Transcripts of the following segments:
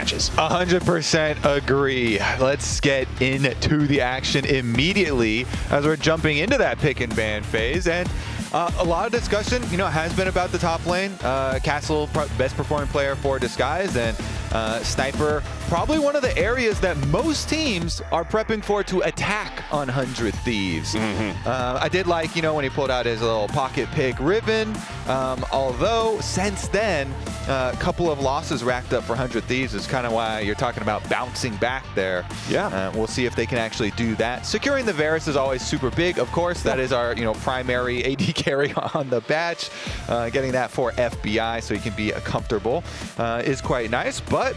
matches. 100% agree. Let's get into the action immediately as we're jumping into that pick and ban phase. And a lot of discussion, has been about the top lane. Castle, best performing player for Disguise, and Sniper, probably one of the areas that most teams are prepping for to attack on 100 Thieves. I did like, when he pulled out his little pocket pick Ribbon, although since then, a couple of losses racked up for 100 Thieves is kind of why you're talking about bouncing back there. Yeah. We'll see if they can actually do that. Securing the Varus is always super big, of course. That is our, primary AD carry on the batch. Getting that for FBI so he can be comfortable is quite nice. But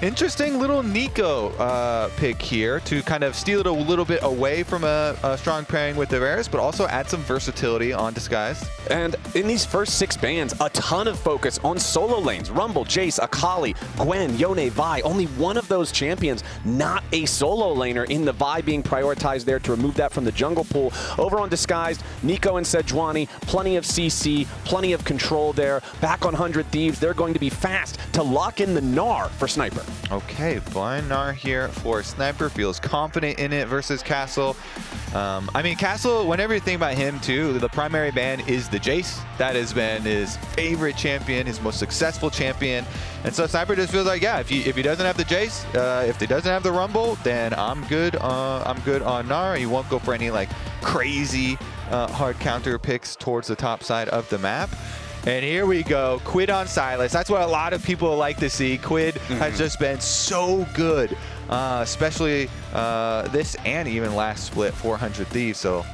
interesting little Neeko pick here to kind of steal it a little bit away from a strong pairing with the Varus, but also add some versatility on Disguise. And in these first 6 bans, a ton of focus on solo lanes. Rumble, Jace, Akali, Gwen, Yone, Vi. Only one of those champions not a solo laner, in the Vi being prioritized there to remove that from the jungle pool. Over on Disguised, Neeko and Sejuani, plenty of CC, plenty of control there. Back on 100 Thieves, they're going to be fast to lock in the Gnar for Sniper. Okay, blind Gnar here for Sniper. Feels confident in it versus Castle. I mean, Castle, whenever you think about him too, the primary ban is the Jace. That has been his favorite champion, his most successful champion. And so Sniper just feels like, yeah, if he doesn't have the Jace, if he doesn't have the Rumble, then I'm good on Gnar. He won't go for any like crazy hard counter picks towards the top side of the map. And here we go, Quid on Sylas. That's what a lot of people like to see. Quid has just been so good, especially this and even last split, 400 Thieves. So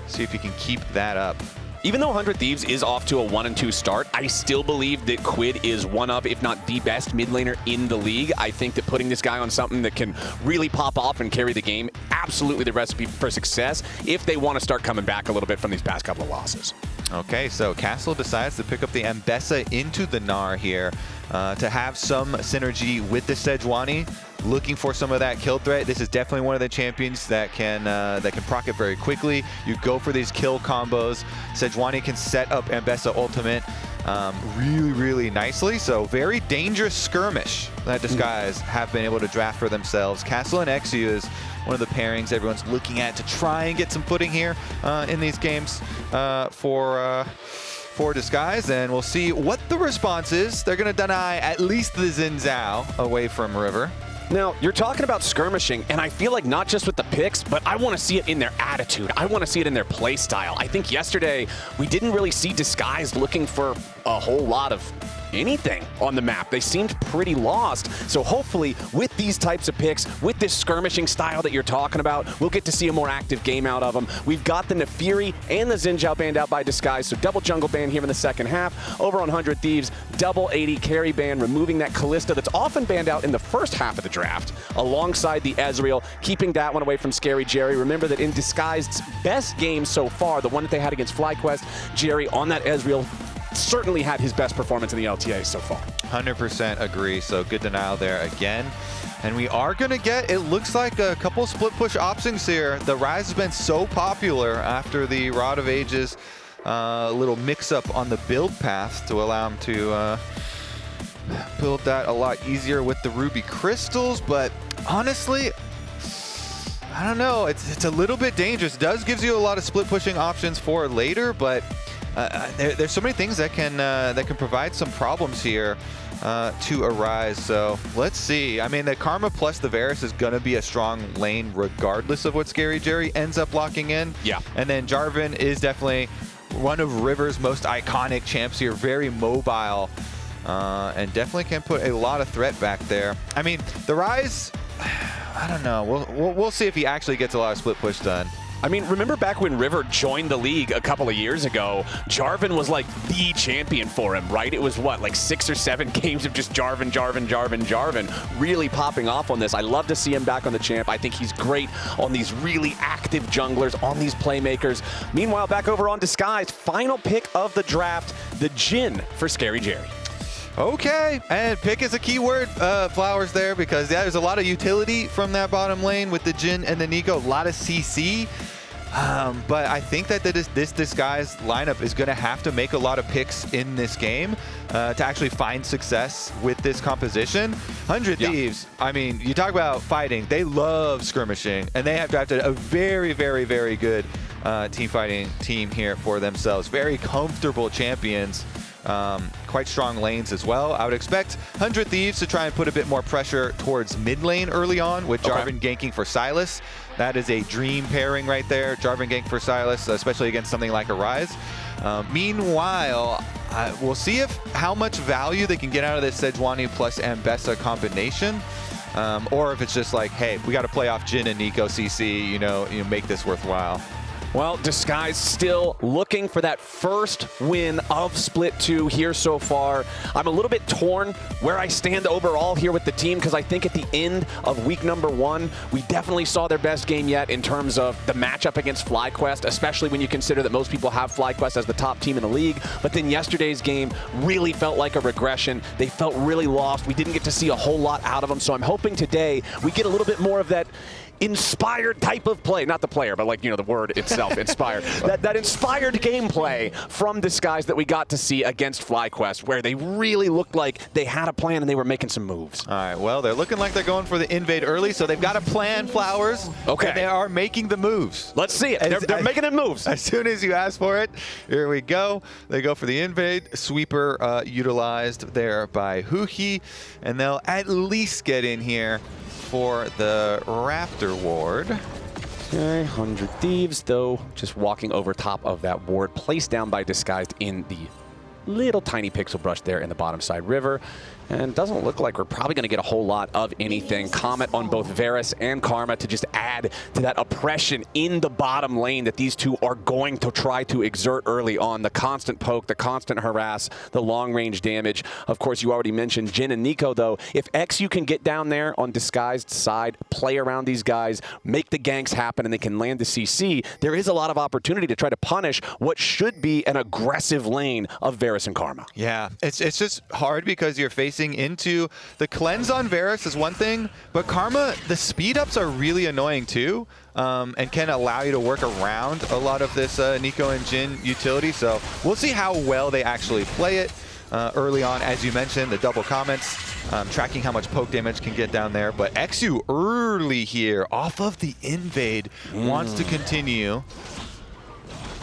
see if he can keep that up. Even though 100 Thieves is off to a 1-2 start, I still believe that Quid is one of, if not the best mid laner in the league. I think that putting this guy on something that can really pop off and carry the game, absolutely the recipe for success if they want to start coming back a little bit from these past couple of losses. Okay, so Castle decides to pick up the Ambessa into the Gnar here to have some synergy with the Sejuani. Looking for some of that kill threat. This is definitely one of the champions that can proc it very quickly. You go for these kill combos. Sejuani can set up Ambessa ultimate really, really nicely. So very dangerous skirmish that Disguise have been able to draft for themselves. Castle and eXyu is one of the pairings everyone's looking at to try and get some footing here in these games for Disguise, and we'll see what the response is. They're going to deny at least the Xin Zhao away from River. Now, you're talking about skirmishing, and I feel like not just with the picks, but I want to see it in their attitude. I want to see it in their play style. I think yesterday we didn't really see Disguise looking for a whole lot of anything on the map. They seemed pretty lost. So hopefully with these types of picks, with this skirmishing style that you're talking about, we'll get to see a more active game out of them. We've got the Nefiri and the Xin Zhao banned out by Disguise, so double jungle ban here in the second half. Over on 100 Thieves, double 80 carry ban, removing that Kalista that's often banned out in the first half of the draft, alongside the Ezreal, keeping that one away from ScaryJerry. Remember that in Disguised's best game so far, the one that they had against FlyQuest, Jerry on that Ezreal certainly had his best performance in the LTA so far. 100% agree, so good denial there again. And we are going to get, it looks like, a couple split push options here. The Ryze has been so popular after the Rod of Ages little mix-up on the build path to allow him to build that a lot easier with the Ruby Crystals, but honestly, I don't know, it's a little bit dangerous. It does gives you a lot of split pushing options for later, but there's so many things that can provide some problems here to arise. So let's see. I mean, the Karma plus the Varus is going to be a strong lane regardless of what ScaryJerry ends up locking in. Yeah. And then Jarvan is definitely one of River's most iconic champs here. Very mobile and definitely can put a lot of threat back there. I mean, the Ryze, I don't know. We'll see if he actually gets a lot of split push done. I mean, remember back when River joined the league a couple of years ago, Jarvan was like the champion for him, right? It was what, like 6 or 7 games of just Jarvan, really popping off on this. I love to see him back on the champ. I think he's great on these really active junglers, on these playmakers. Meanwhile, back over on Disguised, final pick of the draft, the Jhin for ScaryJerry. Okay, and pick is a key word, Flowers, there, because there's a lot of utility from that bottom lane with the Jhin and the Neeko, a lot of CC. But I think that this disguised lineup is going to have to make a lot of picks in this game to actually find success with this composition. 100 Thieves, I mean, you talk about fighting, they love skirmishing, and they have drafted a very, very, very good team fighting team here for themselves. Very comfortable champions. Quite strong lanes as well. I would expect 100 Thieves to try and put a bit more pressure towards mid lane early on with Jarvan ganking for Sylas. That is a dream pairing right there. Jarvan gank for Sylas, especially against something like a Ryze. Meanwhile, we'll see how much value they can get out of this Sejuani plus Ambessa combination. Or if it's just like, hey, we got to play off Jhin and Neeko CC, you know, make this worthwhile. Well, Disguise still looking for that first win of Split 2 here so far. I'm a little bit torn where I stand overall here with the team because I think at the end of week number 1, we definitely saw their best game yet in terms of the matchup against FlyQuest, especially when you consider that most people have FlyQuest as the top team in the league. But then yesterday's game really felt like a regression. They felt really lost. We didn't get to see a whole lot out of them. So I'm hoping today we get a little bit more of that inspired type of play, not the player, but like, you know, the word itself, inspired. that inspired gameplay from Disguise that we got to see against FlyQuest, where they really looked like they had a plan and they were making some moves. All right, well, they're looking like they're going for the invade early, so they've got a plan, Flowers. Okay. And they are making the moves. Let's see it. They're making it moves. As soon as you ask for it, here we go. They go for the invade. Sweeper utilized there by Huhi, and they'll at least get in here for the Raptor ward. Okay, 100 Thieves, though, just walking over top of that ward, placed down by Disguised in the little tiny pixel brush there in the bottom side river. And doesn't look like we're probably going to get a whole lot of anything. Comment on both Varus and Karma to just add to that oppression in the bottom lane that these two are going to try to exert early on. The constant poke, the constant harass, the long-range damage. Of course, you already mentioned Jhin and Neeko, though. If eXyu can get down there on Disguised side, play around these guys, make the ganks happen, and they can land the CC, there is a lot of opportunity to try to punish what should be an aggressive lane of Varus and Karma. Yeah, it's just hard because you're facing into the cleanse on Varus is one thing, but Karma, the speed ups are really annoying too, and can allow you to work around a lot of this Neeko and Jhin utility. So we'll see how well they actually play it early on. As you mentioned, the double comments, tracking how much poke damage can get down there. But eXyu early here off of the invade wants to continue.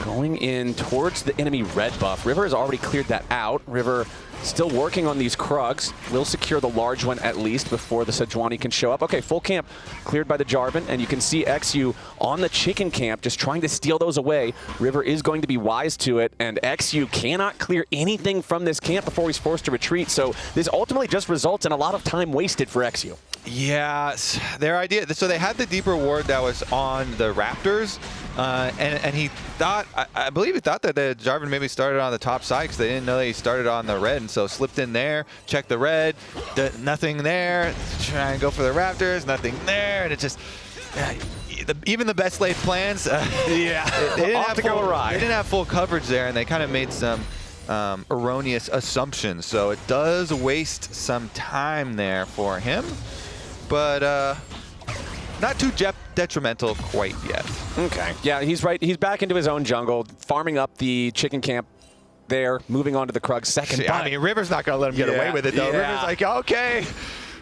Going in towards the enemy red buff. River has already cleared that out. River still working on these Krugs. Will secure the large one at least before the Sejuani can show up. Okay, full camp cleared by the Jarvan, and you can see eXyu on the chicken camp just trying to steal those away. River is going to be wise to it, and eXyu cannot clear anything from this camp before he's forced to retreat. So this ultimately just results in a lot of time wasted for eXyu. Yeah, their idea, so they had the deeper ward that was on the Raptors, and he thought, I believe he thought that the Jarvan maybe started on the top side because they didn't know that he started on the red, and so slipped in there, checked the red, nothing there, try and go for the Raptors, nothing there, and it just, even the best laid plans, they didn't have full coverage there, and they kind of made some erroneous assumptions, so it does waste some time there for him. But not too detrimental quite yet. Okay. Yeah, he's right. He's back into his own jungle, farming up the chicken camp there, moving on to the Krug second. See, I mean, River's not going to let him get away with it, though. River's like, okay,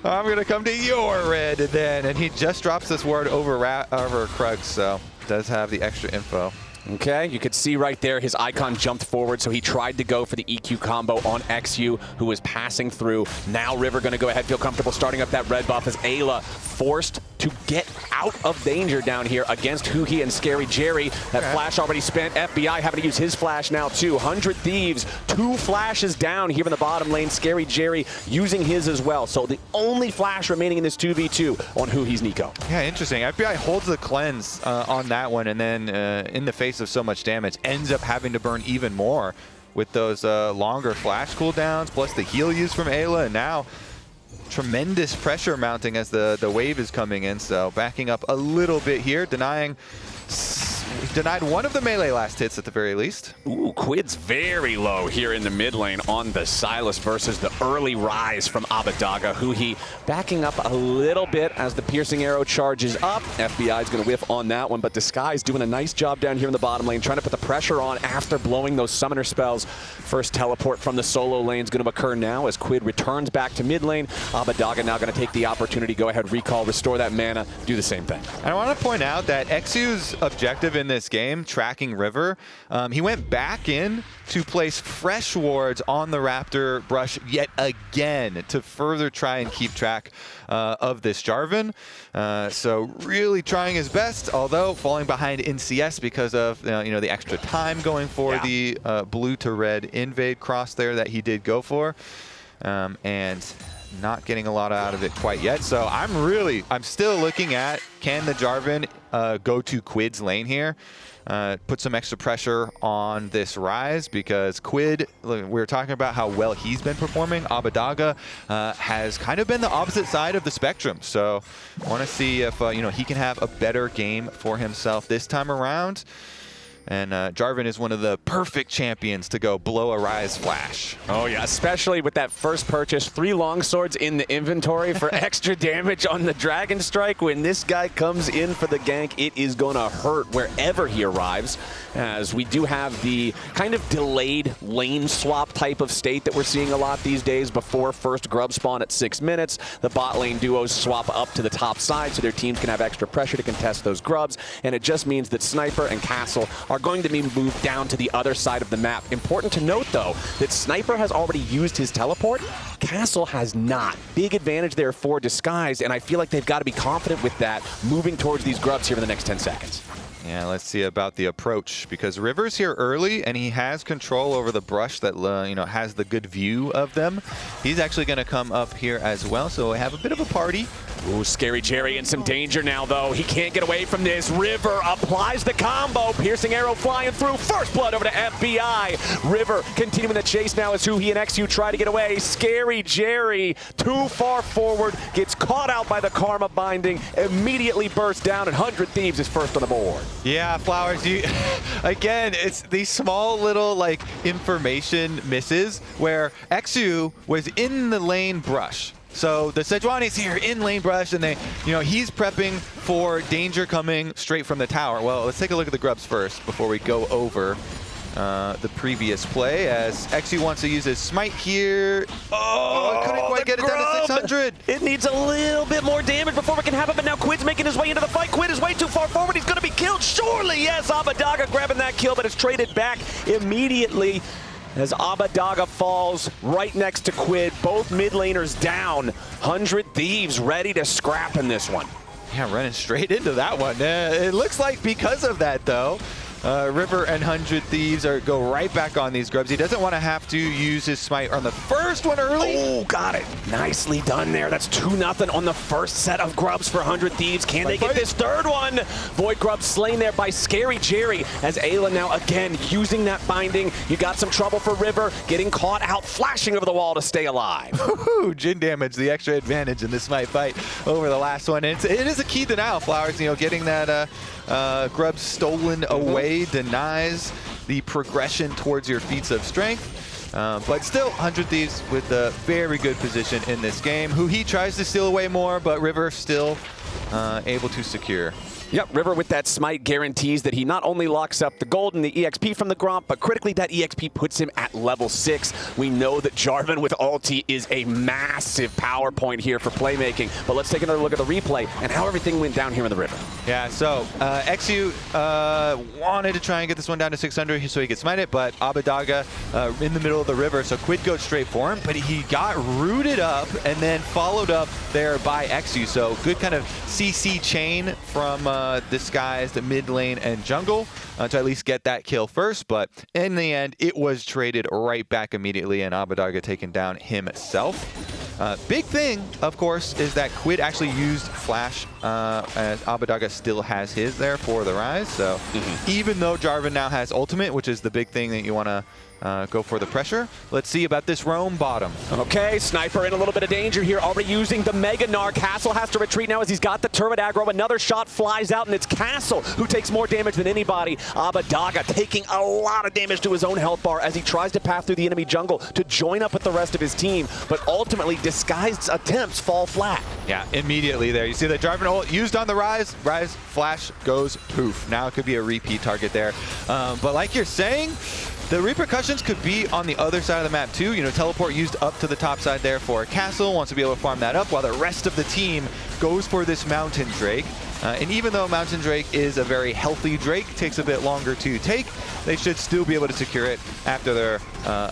I'm going to come to your red then. And he just drops this ward over Krug, so does have the extra info. Okay, you could see right there his icon jumped forward, so he tried to go for the EQ combo on eXyu, who was passing through. Now River going to go ahead, feel comfortable starting up that red buff as Eyla forced to get out of danger down here against Huhi and ScaryJerry. That flash already spent. FBI having to use his flash now too. 100 Thieves, 2 flashes down here in the bottom lane. ScaryJerry using his as well. So the only flash remaining in this 2v2 on Huhi's Neeko. Yeah, interesting. FBI holds the cleanse on that one, and then in the face of so much damage, ends up having to burn even more with those longer flash cooldowns, plus the heal use from Eyla, and now tremendous pressure mounting as the wave is coming in. So backing up a little bit here, denying denied one of the melee last hits at the very least. Ooh, Quid's very low here in the mid lane on the Sylas versus the early Ryze from Abbedage. Huhi backing up a little bit as the piercing arrow charges up. FBI is going to whiff on that one, but Disguise doing a nice job down here in the bottom lane, trying to put the pressure on after blowing those summoner spells. First teleport from the solo lane is going to occur now as Quid returns back to mid lane. Abbedage now going to take the opportunity, go ahead, recall, restore that mana, do the same thing. I want to point out that eXyu's objective in this game, tracking River, he went back in to place fresh wards on the Raptor brush yet again to further try and keep track of this Jarvan. So really trying his best, although falling behind in CS because of the extra time going for the blue to red invade cross there that he did go for. And not getting a lot out of it quite yet. So I'm still looking at, can the Jarvan go to Quid's lane here? Put some extra pressure on this Ryze, because Quid, we were talking about how well he's been performing. Abbedage has kind of been the opposite side of the spectrum. So I want to see if he can have a better game for himself this time around. And Jarvan is one of the perfect champions to go blow a Ryze flash. Oh yeah, especially with that first purchase. 3 longswords in the inventory for extra damage on the Dragon Strike. When this guy comes in for the gank, it is going to hurt wherever he arrives, as we do have the kind of delayed lane swap type of state that we're seeing a lot these days. Before first grub spawn at 6 minutes, the bot lane duos swap up to the top side so their teams can have extra pressure to contest those grubs, and it just means that Sniper and Castle are going to be moved down to the other side of the map. Important to note, though, that Sniper has already used his teleport. Castle has not. Big advantage there for Disguise, and I feel like they've got to be confident with that moving towards these grubs here in the next 10 seconds. Yeah, let's see about the approach, because River's here early and he has control over the brush that has the good view of them. He's actually going to come up here as well, so we have a bit of a party. Ooh, ScaryJerry in some danger now, though. He can't get away from this. River applies the combo. Piercing arrow flying through. First blood over to FBI. River continuing the chase now as Huhi and eXyu try to get away. ScaryJerry too far forward. Gets caught out by the Karma binding. Immediately bursts down, and 100 Thieves is first on the board. Yeah, Flowers, again, it's these small little information misses where eXyu was in the lane brush. So the Sejuani's here in lane brush, and he's prepping for danger coming straight from the tower. Well, let's take a look at the grubs first before we go over the previous play, as eXyu wants to use his smite here. Oh, couldn't quite get it down to 600. It needs a little bit more damage before it can happen, but now Quid's making his way into the fight. Quid is way too far forward. He's going to be killed. Surely, yes, Abbedage grabbing that kill, but it's traded back immediately as Abbedage falls right next to Quid. Both mid laners down. 100 Thieves ready to scrap in this one. Yeah, running straight into that one. It looks like because of that, though, River and 100 Thieves go right back on these grubs. He doesn't want to have to use his smite on the first one early. Oh, got it. Nicely done there. That's 2-0 on the first set of grubs for 100 Thieves. Can they get this third one? Void grub slain there by ScaryJerry, as Eyla now again using that binding. You got some trouble for River, getting caught out, flashing over the wall to stay alive. Jhin damage, the extra advantage in this smite fight over the last one. It is a key denial, Flowers, getting that grub stolen away denies the progression towards your feats of strength. But still, 100 Thieves with a very good position in this game. Huhi tries to steal away more, but River still able to secure. Yep, River with that smite guarantees that he not only locks up the gold and the EXP from the Gromp, but critically that EXP puts him at level 6. We know that Jarvan with ulti is a massive power point here for playmaking, but let's take another look at the replay and how everything went down here in the River. Yeah, so eXyu wanted to try and get this one down to 600 so he could smite it, but Abbedage in the middle of the River, so Quid goes straight for him, but he got rooted up and then followed up there by eXyu, so good kind of CC chain from Disguise, the mid lane and jungle to at least get that kill first, but in the end it was traded right back immediately and Abbedage taken down himself. Big thing, of course, is that Quid actually used flash as Abbedage still has his there for the Ryze, so even though Jarvan now has ultimate, which is the big thing that you want to go for the pressure. Let's see about this roam bottom. Okay, Sniper in a little bit of danger here, already using the Mega Gnar. Castle has to retreat now as he's got the turret aggro. Another shot flies out, and it's Castle who takes more damage than anybody. Abbedage taking a lot of damage to his own health bar as he tries to pass through the enemy jungle to join up with the rest of his team, but ultimately disguised attempts fall flat. Yeah, immediately there. You see the Jarvan ult used on the Ryze. Ryze flash goes poof. Now it could be a repeat target there. But like you're saying, the repercussions could be on the other side of the map too. You know, teleport used up to the top side there for Castle, wants to be able to farm that up while the rest of the team goes for this Mountain Drake. And even though Mountain Drake is a very healthy Drake, takes a bit longer to take, they should still be able to secure it after their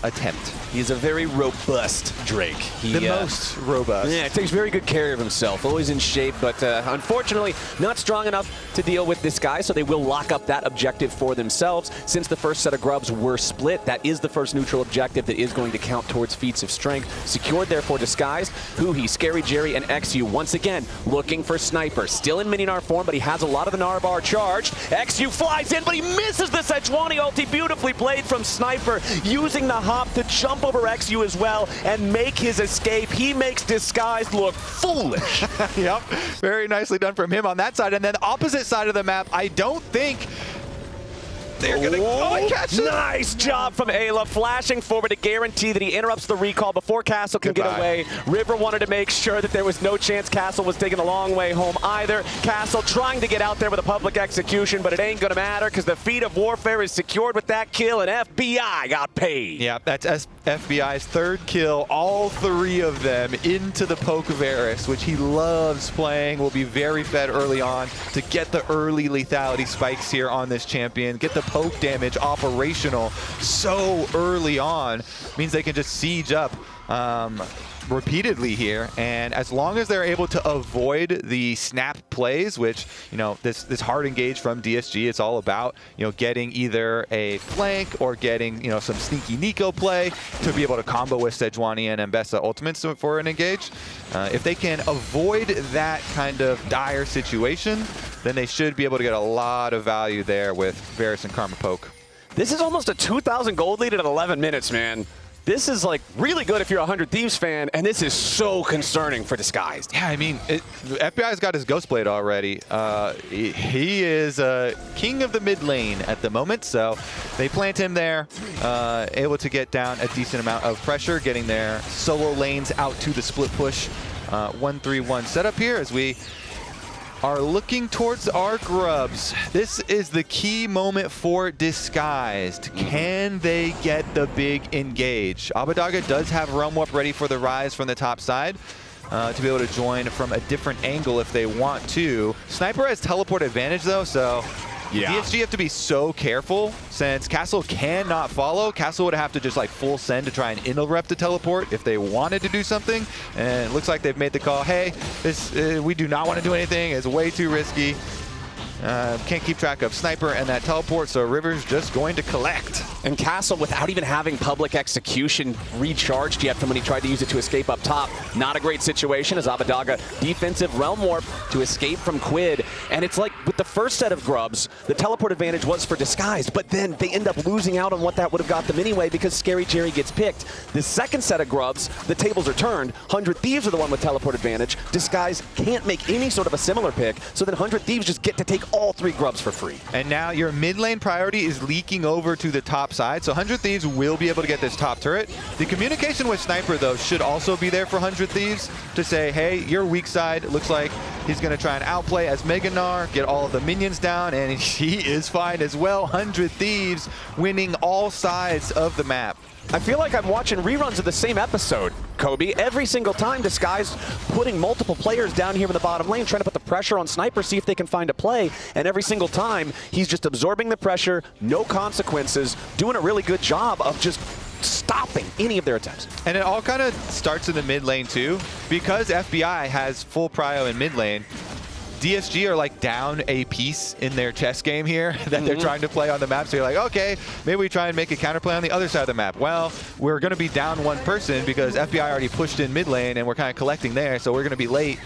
attempt. He's a very robust Drake. The most robust. Yeah, takes very good care of himself. Always in shape, but unfortunately not strong enough to deal with this guy, so they will lock up that objective for themselves. Since the first set of grubs were split, that is the first neutral objective that is going to count towards feats of strength. Secured, therefore, disguised. Huhi, ScaryJerry, and eXyu once again looking for Sniper. Still in mini Gnar form, but he has a lot of the Gnar bar charged. eXyu flies in, but he misses the Sejuani ulti. Beautifully played from Sniper, using the hop to jump over eXyu as well and make his escape. He makes Disguised look foolish. Yep, very nicely done from him on that side. And then the opposite side of the map, I don't think they're gonna catch it. Nice job from Eyla, flashing forward to guarantee that he interrupts the recall before Castle can get away. River wanted to make sure that there was no chance Castle was taking a long way home either. Castle trying to get out there with a public execution, but it ain't gonna matter because the feat of warfare is secured with that kill, and FBI got paid. Yeah, that's FBI's third kill, all three of them into the poke Varus, which he loves playing, will be very fed early on to get the early lethality spikes here on this champion, get the poke damage operational so early on, means they can just siege up repeatedly here, and as long as they're able to avoid the snap plays, which, you know, this hard engage from DSG, it's all about, you know, getting either a flank or getting, you know, some sneaky Neeko play to be able to combo with Sejuani and Ambessa ultimates for an engage. If they can avoid that kind of dire situation, then they should be able to get a lot of value there with Varus and Karma Poke. This is almost a 2,000 gold lead at 11 minutes, man. This is like really good if you're a 100 Thieves fan, and this is so concerning for Disguised. Yeah, I mean, FBI's got his Ghost Blade already. He is king of the mid lane at the moment, so they plant him there, able to get down a decent amount of pressure, getting their solo lanes out to the split push. 1-3-1 setup here as we are looking towards our grubs. This is the key moment for Disguised. Can they get the big engage? Abbedage does have Realm Warp ready for the Ryze from the top side to be able to join from a different angle if they want to. Sniper has teleport advantage though, so yeah. DSG have to be so careful since Castle cannot follow. Castle would have to just like full send to try and interrupt the teleport if they wanted to do something. And it looks like they've made the call, hey, this we do not want to do anything. It's way too risky. Can't keep track of Sniper and that teleport, so River's just going to collect. And Castle, without even having public execution recharged yet from when he tried to use it to escape up top, not a great situation as Abbedage defensive Realm Warp to escape from Quid. And it's like with the first set of grubs, the teleport advantage was for Disguised, but then they end up losing out on what that would have got them anyway because ScaryJerry gets picked. The second set of grubs, the tables are turned. 100 Thieves are the one with teleport advantage. Disguised can't make any sort of a similar pick, so then 100 Thieves just get to take all three grubs for free. And now your mid lane priority is leaking over to the top side, so 100 Thieves will be able to get this top turret. The communication with Sniper, though, should also be there for 100 Thieves to say, hey, your weak side looks like he's going to try and outplay as Mega Gnar, get all of the minions down, and he is fine as well. 100 Thieves winning all sides of the map. I feel like I'm watching reruns of the same episode, Kobe. Every single time, Disguised putting multiple players down here in the bottom lane, trying to put the pressure on Sniper, see if they can find a play. And every single time, he's just absorbing the pressure, no consequences, doing a really good job of just stopping any of their attempts. And it all kind of starts in the mid lane too, because FBI has full prio in mid lane. DSG are like down a piece in their chess game here that they're trying to play on the map. So you're like, okay, maybe we try and make a counterplay on the other side of the map. Well, we're going to be down one person because FBI already pushed in mid lane and we're kind of collecting there. So we're going to be late,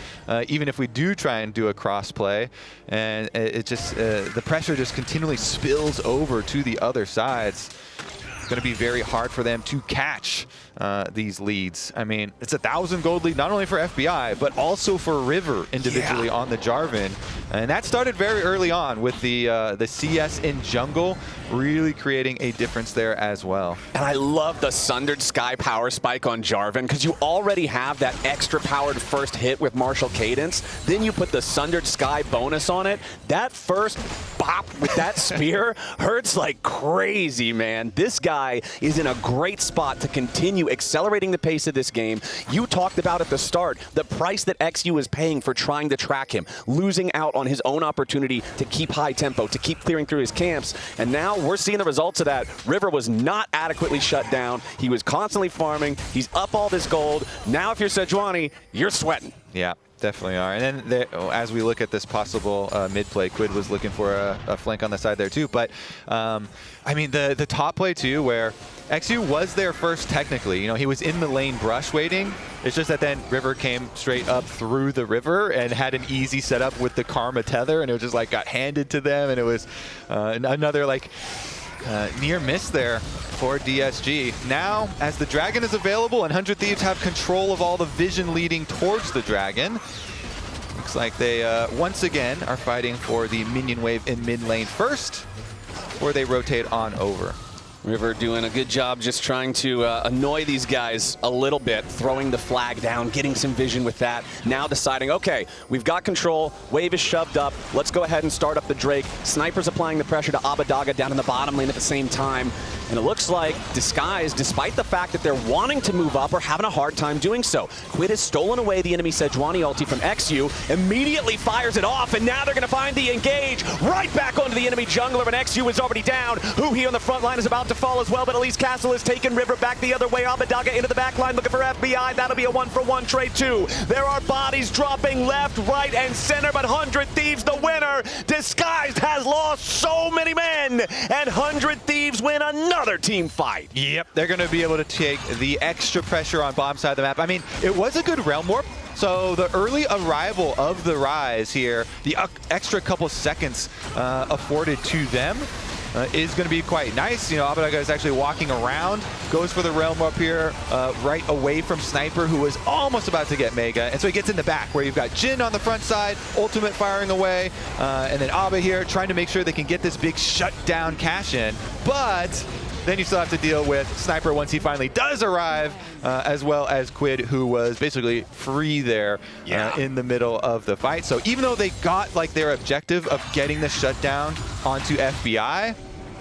even if we do try and do a cross play. And it just, the pressure just continually spills over to the other sides. going to be very hard for them to catch these leads. I mean, it's 1,000 gold lead, not only for FBI, but also for River individually on the Jarvan. And that started very early on with the CS in jungle, really creating a difference there as well. And I love the Sundered Sky power spike on Jarvan, because you already have that extra powered first hit with Martial Cadence. Then you put the Sundered Sky bonus on it. That first bop with that spear hurts like crazy, man. This guy is in a great spot to continue accelerating the pace of this game. You talked about at the start the price that eXyu is paying for trying to track him, losing out on his own opportunity to keep high tempo, to keep clearing through his camps. And now we're seeing the results of that. River was not adequately shut down. He was constantly farming. He's up all this gold. Now if you're Sejuani, you're sweating. Yeah, definitely are. And then as we look at this possible mid play, Quid was looking for a flank on the side there too. But I mean, the top play too, where eXyu was there first technically. You know, he was in the lane brush waiting. It's just that then River came straight up through the river and had an easy setup with the Karma tether, and it was just like got handed to them, and it was another like near miss there for DSG. Now, as the Dragon is available and 100 Thieves have control of all the vision leading towards the Dragon, looks like they once again are fighting for the minion wave in mid lane first, or they rotate on over. River doing a good job just trying to annoy these guys a little bit, throwing the flag down, getting some vision with that. Now deciding, okay, we've got control, wave is shoved up, let's go ahead and start up the Drake. Sniper's applying the pressure to Abbedage down in the bottom lane at the same time. And it looks like Disguise, despite the fact that they're wanting to move up, are having a hard time doing so. Quid has stolen away the enemy Sejuani ulti from eXyu, immediately fires it off, and now they're going to find the engage right back onto the enemy jungler, and eXyu is already down. Huhi on the front line is about to fall as well, but at least Castle has taken River back the other way. Abbedage into the back line looking for FBI. That'll be a 1-for-1 trade too. There are bodies dropping left, right, and center, but 100 Thieves the winner. Disguised has lost so many men, and 100 Thieves win another team fight. Yep, they're going to be able to take the extra pressure on bottom side of the map. I mean, it was a good realm warp. So the early arrival of the Ryze here, the extra couple seconds afforded to them is going to be quite nice. You know, Abbedage is actually walking around, goes for the realm up here, right away from Sniper, who was almost about to get Mega. And so he gets in the back, where you've got Jhin on the front side, ultimate firing away, and then Abba here trying to make sure they can get this big shutdown cash in. But then you still have to deal with Sniper once he finally does arrive, as well as Quid, who was basically free there in the middle of the fight. So even though they got like their objective of getting the shutdown onto FBI,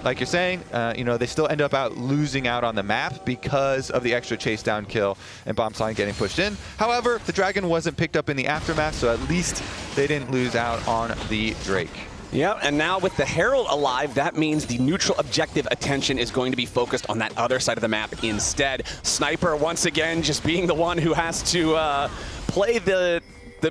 like you're saying, you know, they still end up losing out on the map because of the extra chase down kill and bomb sign getting pushed in. However, the Dragon wasn't picked up in the aftermath, so at least they didn't lose out on the Drake. Yeah, and now with the Herald alive, that means the neutral objective attention is going to be focused on that other side of the map instead. Sniper, once again, just being the one who has to play the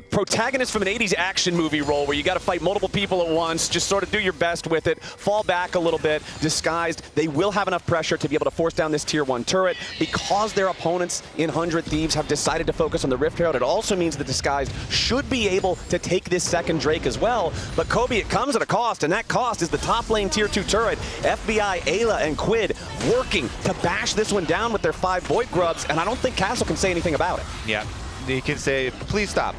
protagonist from an 80s action movie role, where you got to fight multiple people at once, just sort of do your best with it, fall back a little bit. Disguised, they will have enough pressure to be able to force down this tier 1 turret. Because their opponents in 100 Thieves have decided to focus on the Rift Herald, it also means that Disguised should be able to take this second Drake as well. But Kobe, it comes at a cost, and that cost is the top lane tier 2 turret. FBI, Eyla, and Quid working to bash this one down with their 5 Void Grubs, and I don't think Castle can say anything about it. Yeah. They can say, please stop.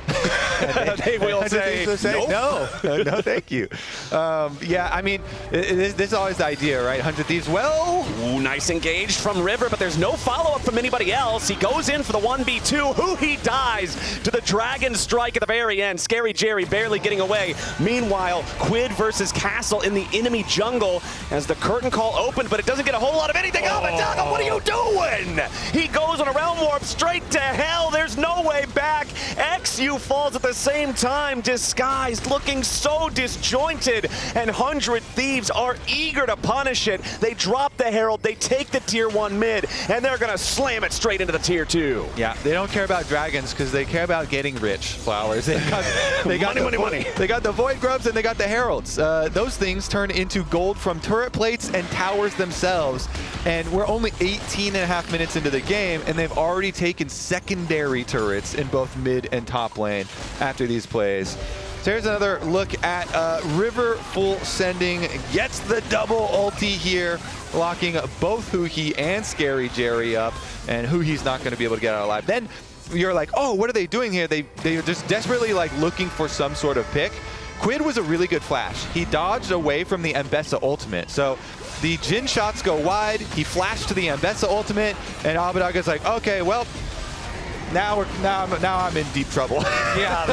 They will say, nope. No, thank you. Yeah, I mean, this is always the idea, right? 100 Thieves, well... Ooh, nice engaged from River, but there's no follow-up from anybody else. He goes in for the 1v2. Huhi dies to the Dragon Strike at the very end. ScaryJerry barely getting away. Meanwhile, Quid versus Castle in the enemy jungle as the curtain call opened, but it doesn't get a whole lot of anything. Abbedage, what are you doing? He goes on a realm warp straight to hell. There's no way back. eXyu falls at the same time. Disguised, looking so disjointed, and 100 Thieves are eager to punish it. They drop the Herald, they take the tier 1 mid, and they're gonna slam it straight into the tier 2. Yeah, they don't care about dragons because they care about getting rich, Flowers. They got money. They got the Void Grubs and they got the Heralds. Those things turn into gold from turret plates and towers themselves, and we're only 18.5 minutes into the game, and they've already taken secondary turrets in both mid and top lane after these plays. So here's another look at River full sending, gets the double ulti here, locking both Huhi and ScaryJerry up, and Huhi's not going to be able to get out alive. Then you're like, oh, what are they doing here? They're just desperately like looking for some sort of pick. Quid was a really good flash. He dodged away from the Ambessa ultimate. So the Jhin shots go wide, he flashed to the Ambessa ultimate, and Abbedage is like, okay, well, now I'm in deep trouble. Yeah,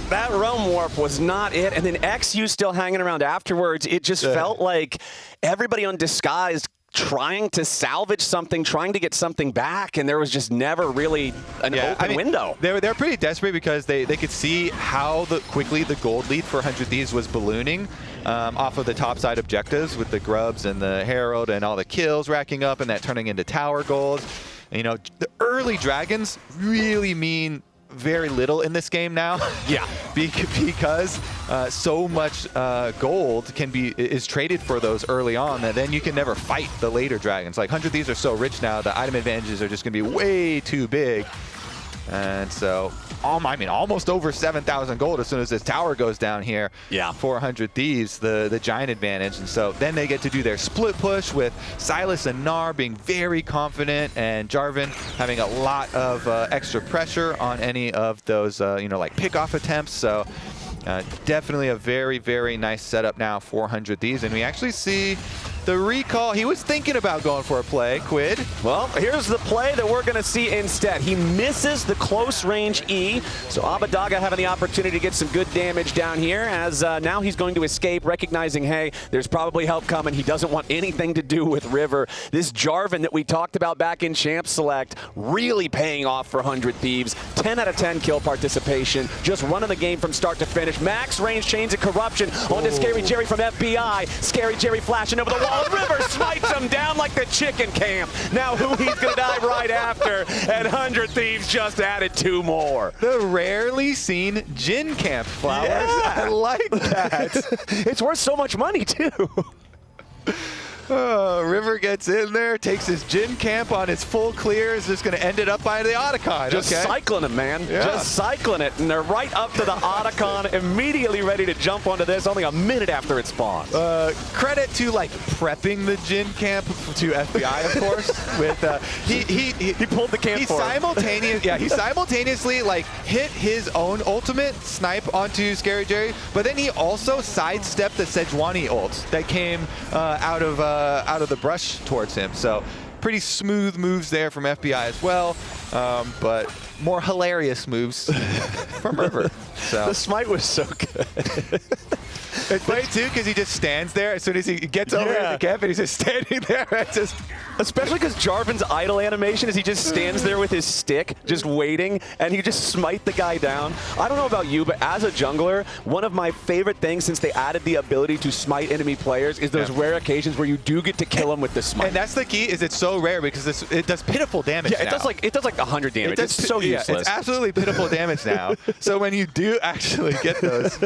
that realm warp was not it. And then eXyu still hanging around afterwards. It just felt like everybody on Disguised trying to salvage something, trying to get something back, and there was just never really an open window. They're pretty desperate because they could see how quickly the gold lead for 100 Thieves was ballooning off of the top side objectives with the grubs and the Herald and all the kills racking up and that turning into tower gold. And, you know, the early dragons really mean very little in this game now. Yeah, because so much gold is traded for those early on that then you can never fight the later dragons. Like 100 Thieves are so rich now, the item advantages are just going to be way too big. And so, I mean, almost over 7,000 gold as soon as this tower goes down here. Yeah. 400 Thieves, the giant advantage. And so then they get to do their split push with Sylas and Gnar being very confident and Jarvan having a lot of extra pressure on any of those, you know, like pick-off attempts. So definitely a very, very nice setup now for 100 Thieves. And we actually see the recall. He was thinking about going for a play, Quid. Well, here's the play that we're going to see instead. He misses the close range E, so Abbedage having the opportunity to get some good damage down here as now he's going to escape, recognizing, hey, there's probably help coming. He doesn't want anything to do with River. This Jarvan that we talked about back in Champ Select really paying off for 100 Thieves. 10 out of 10 kill participation, just running the game from start to finish. Max range chains of corruption onto ScaryJerry from FBI. ScaryJerry flashing over the wall. River smites him down like the chicken camp. Now Huhi's going to die right after, and 100 Thieves just added 2 more. The rarely seen Jhin camp flowers. Yeah. I like that. It's worth so much money, too. River gets in there, takes his Jhin camp on his full clear, is just going to end it up by the Otacon. Just cycling it, man. Yeah. Just cycling it. And they're right up to the Otacon, immediately ready to jump onto this only a minute after it spawns. Credit to, like, prepping the Jhin camp to FBI, of course. With he pulled the camp for him. He simultaneously, like, hit his own ultimate snipe onto ScaryJerry, but then he also sidestepped the Sejuani ult that came out of the brush towards him. So pretty smooth moves there from FBI as well, but more hilarious moves from River. So the smite was so good. It's funny too because he just stands there as soon as he gets over the camp and he's just standing there. Especially because Jarvan's idle animation is he just stands there with his stick, just waiting, and he just smite the guy down. I don't know about you, but as a jungler, one of my favorite things since they added the ability to smite enemy players is those rare occasions where you do get to kill them with the smite. And that's the key, is it's so rare because it does pitiful damage. Yeah, now. it does like 100 damage. It's so useless. It's absolutely pitiful damage now. So when you do actually get those,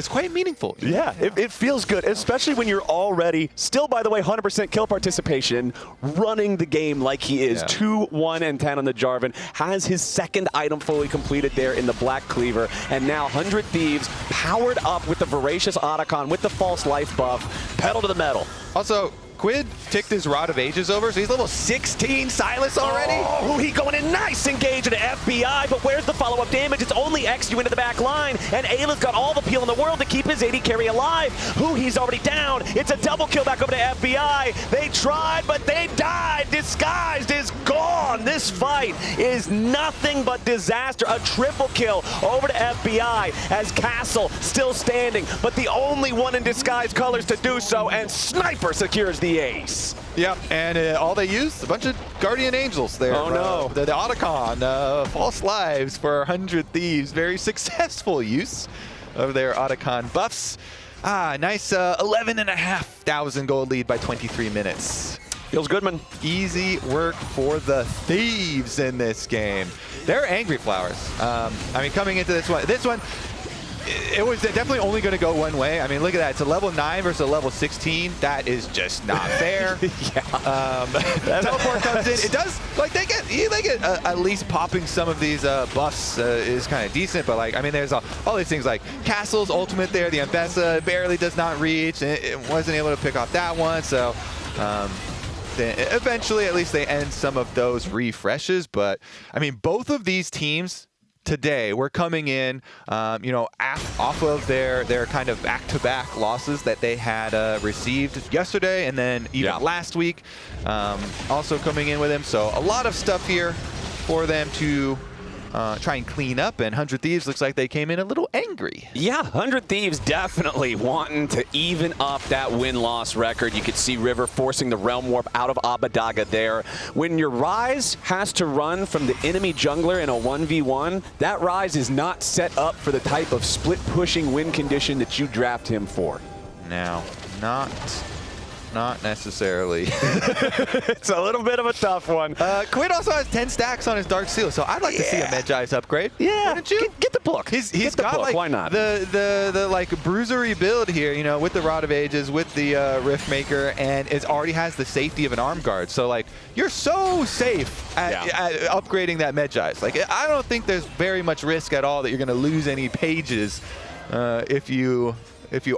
it's quite meaningful. Yeah, it feels good, especially when you're already, still by the way, 100% kill participation, running the game like he is. 2, 1, and 10 on the Jarvan. Has his second item fully completed there in the Black Cleaver. And now 100 Thieves powered up with the Voracious Otacon with the false life buff. Pedal to the metal. Also, Quid ticked his Rod of Ages over, so he's level 16 Sylas already. Oh, Huhi going in nice engage into FBI, but where's the follow-up damage? It's only eXyu into the back line, and Eyla's got all the peel in the world to keep his AD carry alive. Huhi's already down. It's a double kill back over to FBI. They tried, but they died. Disguised is gone. This fight is nothing but disaster. A triple kill over to FBI as Castle still standing, but the only one in Disguised colors to do so, and Sniper secures the ace. Yep, and all they used, a bunch of Guardian Angels there. Oh no. The Otacon, False Lives for 100 Thieves. Very successful use of their Otacon buffs. Nice 11,500 gold lead by 23 minutes. Feels good, man. Easy work for the Thieves in this game. They're angry flowers. I mean, coming into this one, it was definitely only going to go one way. I mean, look at that. It's a level 9 versus a level 16. That is just not fair. Teleport comes in. It does, like, they get at least popping some of these buffs is kind of decent. But, like, I mean, there's all these things like Castle's ultimate there. The Ambessa barely does not reach. And it wasn't able to pick off that one. So, then eventually, at least they end some of those refreshes. But, I mean, both of these teams today we're coming in, you know, off of their kind of back-to-back losses that they had received yesterday and then even last week, also coming in with them. So a lot of stuff here for them to try and clean up, and 100 Thieves looks like they came in a little angry. Yeah, 100 Thieves definitely wanting to even up that win-loss record. You could see River forcing the Realm Warp out of Abbedage there. When your Ryze has to run from the enemy jungler in a 1v1, that Ryze is not set up for the type of split-pushing win condition that you draft him for. Now, not necessarily. It's a little bit of a tough one. Quid also has 10 stacks on his Dark Seal, so I'd like to see a Medjai's upgrade. Yeah, wouldn't you? Get the book. He's got like why not? The like bruisery build here, you know, with the Rod of Ages, with the Riftmaker, and it already has the safety of an arm guard. So like, you're so safe at upgrading that Medjai's. Like, I don't think there's very much risk at all that you're going to lose any pages if you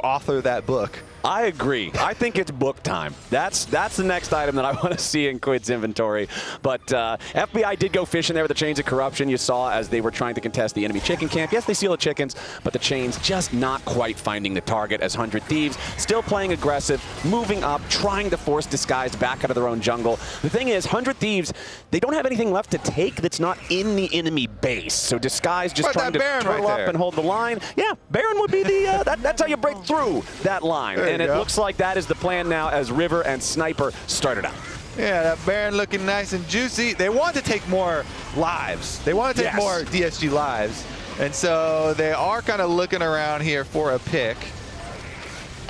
author that book. I agree. I think it's book time. That's the next item that I want to see in Quid's inventory. But FBI did go fishing there with the Chains of Corruption. You saw as they were trying to contest the enemy chicken camp. Yes, they steal the chickens, but the chains just not quite finding the target as 100 Thieves still playing aggressive, moving up, trying to force Disguised back out of their own jungle. The thing is, 100 Thieves, they don't have anything left to take that's not in the enemy base. So Disguised just trying to turtle up and hold the line. Yeah, Baron would be the, that's how you break through that line. And it looks like that is the plan now as River and Sniper started out. Yeah, that Baron looking nice and juicy. They want to take more lives. They want to take more DSG lives. And so they are kind of looking around here for a pick.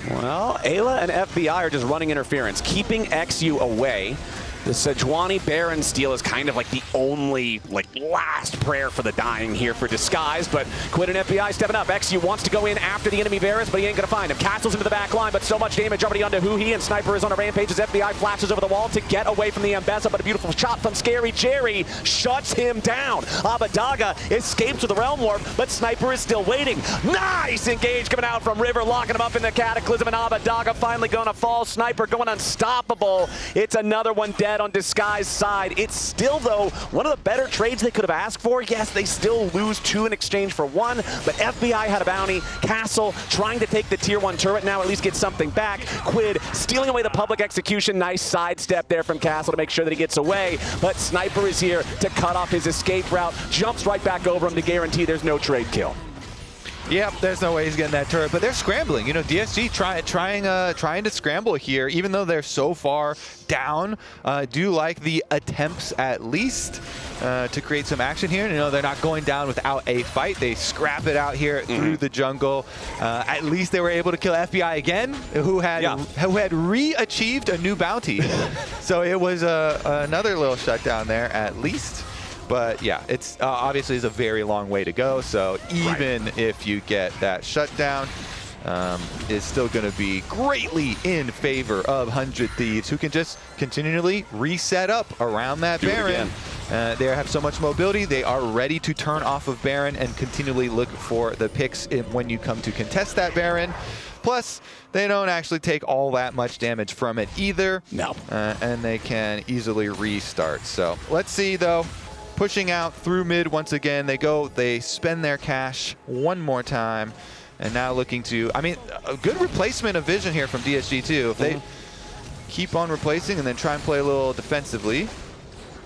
Well, Eyla and FBI are just running interference, keeping eXyu away. The Sejuani Baron steal is kind of like the only last prayer for the dying here for Disguise, but Quid and FBI stepping up. eXyu wants to go in after the enemy Varus, but he ain't gonna find him. Castles into the back line, but so much damage already onto Huhi, and Sniper is on a rampage as FBI flashes over the wall to get away from the Ambessa, but a beautiful shot from ScaryJerry shuts him down. Abbedage escapes with the Realm Warp, but Sniper is still waiting. Nice engage coming out from River, locking him up in the Cataclysm, and Abbedage finally gonna fall. Sniper going unstoppable. It's another one dead on Disguise's side. It's still, though, one of the better trades they could have asked for. Yes, they still lose 2 in exchange for 1, but FBI had a bounty. Castle trying to take the tier 1 turret now, at least get something back. Quid stealing away the public execution. Nice sidestep there from Castle to make sure that he gets away, but Sniper is here to cut off his escape route. Jumps right back over him to guarantee there's no trade kill. Yep, there's no way he's getting that turret, but they're scrambling. You know, DSG trying to scramble here, even though they're so far down. Do like the attempts at least to create some action here. You know, they're not going down without a fight. They scrap it out here through the jungle. At least they were able to kill FBI again, who had re-achieved a new bounty. So it was another little shutdown there at least. But yeah, it's obviously is a very long way to go. So even if you get that shutdown, it's still going to be greatly in favor of 100 Thieves, who can just continually reset up around that Baron. They have so much mobility. They are ready to turn off of Baron and continually look for the picks when you come to contest that Baron. Plus, they don't actually take all that much damage from it either. No. And they can easily restart. So let's see, though. Pushing out through mid once again. They spend their cash one more time, and now looking to, I mean, a good replacement of vision here from DSG too. If they keep on replacing and then try and play a little defensively.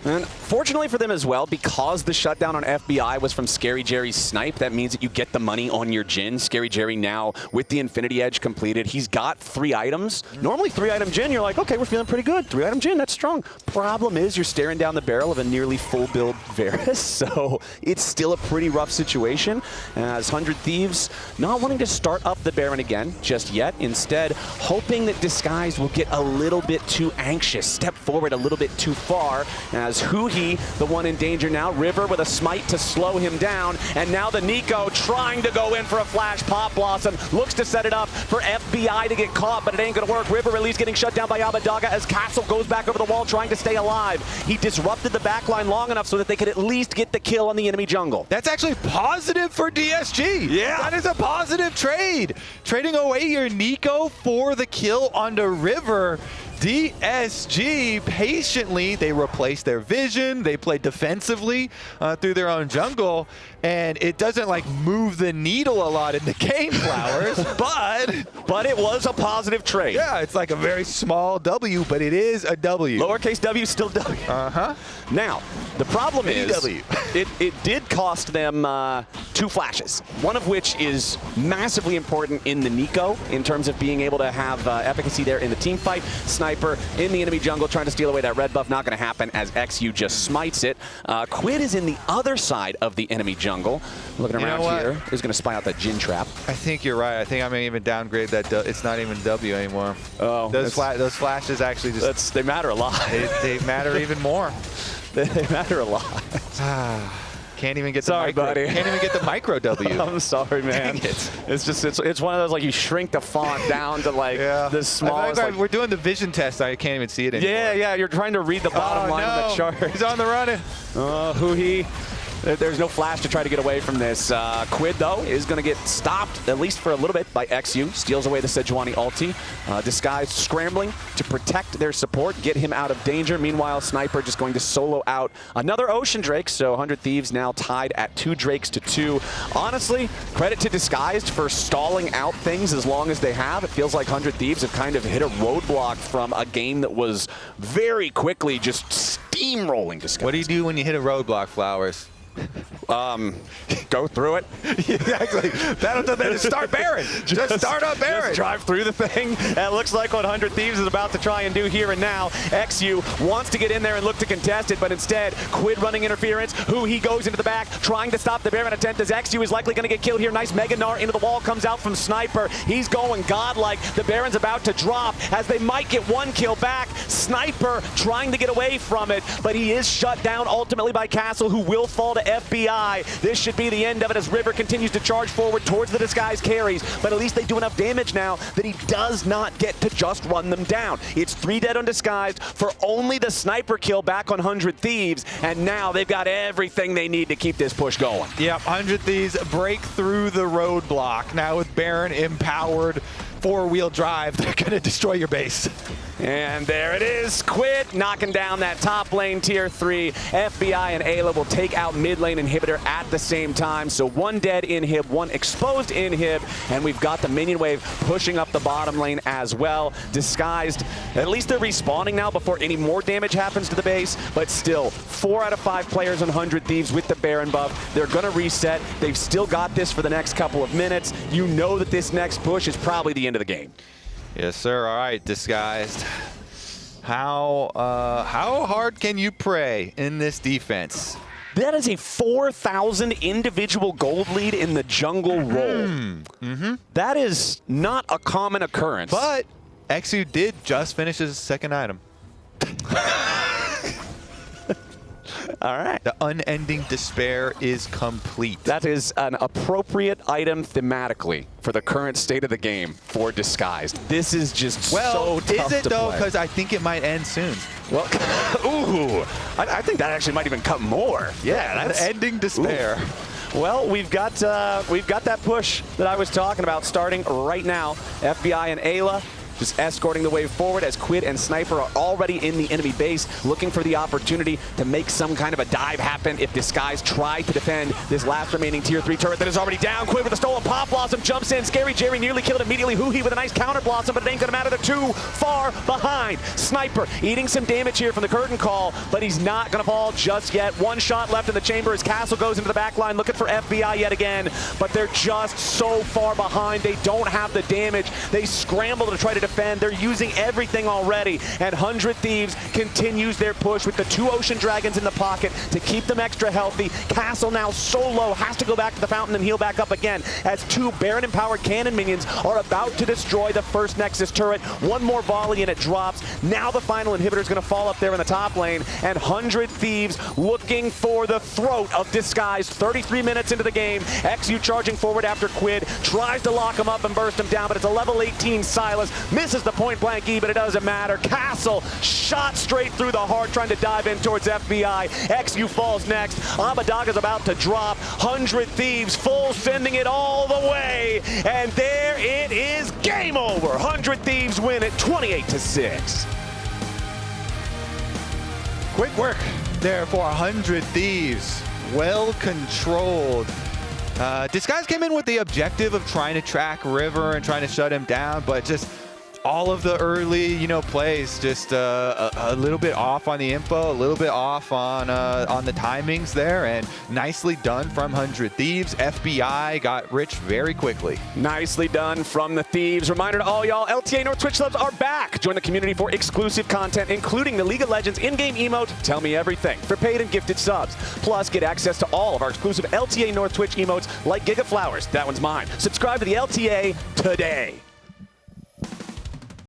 And fortunately for them as well, because the shutdown on FBI was from ScaryJerry's snipe, that means that you get the money on your Jhin. ScaryJerry now, with the Infinity Edge completed, he's got 3 items. Normally 3-item Jhin, you're like, okay, we're feeling pretty good. 3-item Jhin, that's strong. Problem is, you're staring down the barrel of a nearly full build Varus, so it's still a pretty rough situation. As 100 Thieves not wanting to start up the Baron again just yet, instead hoping that Disguise will get a little bit too anxious, step forward a little bit too far, as becomes Huhi, the one in danger now. River with a smite to slow him down. And now the Neeko trying to go in for a flash pop blossom. Looks to set it up for FBI to get caught, but it ain't gonna work. River at least getting shut down by Abbedage as Castle goes back over the wall trying to stay alive. He disrupted the backline long enough so that they could at least get the kill on the enemy jungle. That's actually positive for DSG. Yeah. That is a positive trade. Trading away your Neeko for the kill onto River. DSG patiently, they replaced their vision, they played defensively through their own jungle, and it doesn't like move the needle a lot in the game, Flowers, but it was a positive trade. Yeah, it's like a very small W, but it is a W. Lowercase w, still W. Uh-huh. Now, the problem is W. it did cost them 2 flashes, one of which is massively important in the Neeko in terms of being able to have efficacy there in the team fight. Sniper in the enemy jungle trying to steal away that red buff, not going to happen as eXyu just smites it. Quid is in the other side of the enemy jungle. Looking around here, is going to spy out that Jhin trap. I think you're right. I think I'm going to even downgrade that. It's not even W anymore. Oh, those flashes actually just... they matter a lot. They matter even more. They matter a lot. Can't even get the sorry, micro. buddy. Can't even get the micro W. I'm sorry, man. It's one of those like you shrink the font down to like the smallest. Like, we're doing the vision test. I can't even see it anymore. Yeah. You're trying to read the bottom line of the chart. He's on the run. Huhi. There's no flash to try to get away from this. Quid, though, is going to get stopped, at least for a little bit, by eXyu. Steals away the Sejuani ulti. Disguise scrambling to protect their support, get him out of danger. Meanwhile, Sniper just going to solo out another Ocean Drake. So 100 Thieves now tied at 2 Drakes to 2. Honestly, credit to Disguised for stalling out things as long as they have. It feels like 100 Thieves have kind of hit a roadblock from a game that was very quickly just steamrolling Disguised. What do you do when you hit a roadblock, Flowers? Go through it. Exactly. That'll start Baron. Just start up Baron. Just drive through the thing. It looks like what 100 Thieves is about to try and do here and now. eXyu wants to get in there and look to contest it, but instead, Quid running interference. Huhi goes into the back, trying to stop the Baron attempt as eXyu is likely going to get killed here. Nice Mega Gnar into the wall, comes out from Sniper. He's going godlike. The Baron's about to drop as they might get 1 kill back. Sniper trying to get away from it, but he is shut down ultimately by Castle, who will fall to FBI. This should be the end of it as River continues to charge forward towards the Disguise carries, but at least they do enough damage now that he does not get to just run them down. It's 3 dead on Disguised for only the Sniper kill back on 100 Thieves, and now they've got everything they need to keep this push going. Yep, 100 Thieves break through the roadblock. Now with Baron empowered, 4-wheel drive, they're going to destroy your base. And there it is, Quid knocking down that top lane tier 3. FBI and Eyla will take out mid lane inhibitor at the same time. So 1 dead inhib, 1 exposed inhib, and we've got the minion wave pushing up the bottom lane as well. Disguised, at least they're respawning now before any more damage happens to the base, but still 4 out of 5 players on 100 Thieves with the Baron buff. They're gonna reset. They've still got this for the next couple of minutes. You know that this next push is probably the end of the game. Yes, sir. All right, Disguised. How hard can you pray in this defense? That is a 4,000 individual gold lead in the jungle role. That is not a common occurrence. But eXyu did just finish his 2nd item. All right. The unending despair is complete. That is an appropriate item thematically for the current state of the game for Disguised. This is just so tough is it to though? play. Because I think it might end soon. Well, ooh, I think that actually might even cut more. Yeah, that's ending despair. Ooh. Well, we've got that push that I was talking about starting right now. FBI and Eyla just escorting the wave forward as Quid and Sniper are already in the enemy base, looking for the opportunity to make some kind of a dive happen if Disguise try to defend this last remaining tier 3 turret that is already down. Quid with a stolen pop blossom jumps in. ScaryJerry nearly killed immediately. Huhi with a nice counter blossom, but it ain't gonna matter. They're too far behind. Sniper eating some damage here from the curtain call, but he's not gonna fall just yet. 1 shot left in the chamber as Castle goes into the back line looking for FBI yet again, but they're just so far behind. They don't have the damage. They scramble to try to defend. They're using everything already. And 100 Thieves continues their push with the 2 Ocean Dragons in the pocket to keep them extra healthy. Castle now so low, has to go back to the fountain and heal back up again as 2 Baron-empowered cannon minions are about to destroy the first Nexus turret. One more volley and it drops. Now the final inhibitor is going to fall up there in the top lane, and 100 Thieves looking for the throat of Disguise. 33 minutes into the game, eXyu charging forward after Quid, tries to lock him up and burst him down, but it's a level 18 Sylas, misses the point blank E, but it doesn't matter. Castle shot straight through the heart, trying to dive in towards FBI. eXyu falls next. Abbedage is about to drop. 100 Thieves full sending it all the way, and there it is, game over. 100 Thieves win it 28-6. Quick work there for 100 Thieves. Well controlled. Disguise came in with the objective of trying to track River and trying to shut him down, but just all of the early, plays just a little bit off on the info, a little bit off on the timings there, and nicely done from 100 Thieves. FBI got rich very quickly. Nicely done from the Thieves. Reminder to all y'all, LTA North Twitch subs are back. Join the community for exclusive content, including the League of Legends in-game emote, Tell Me Everything, for paid and gifted subs. Plus, get access to all of our exclusive LTA North Twitch emotes like Giga Flowers. That one's mine. Subscribe to the LTA today.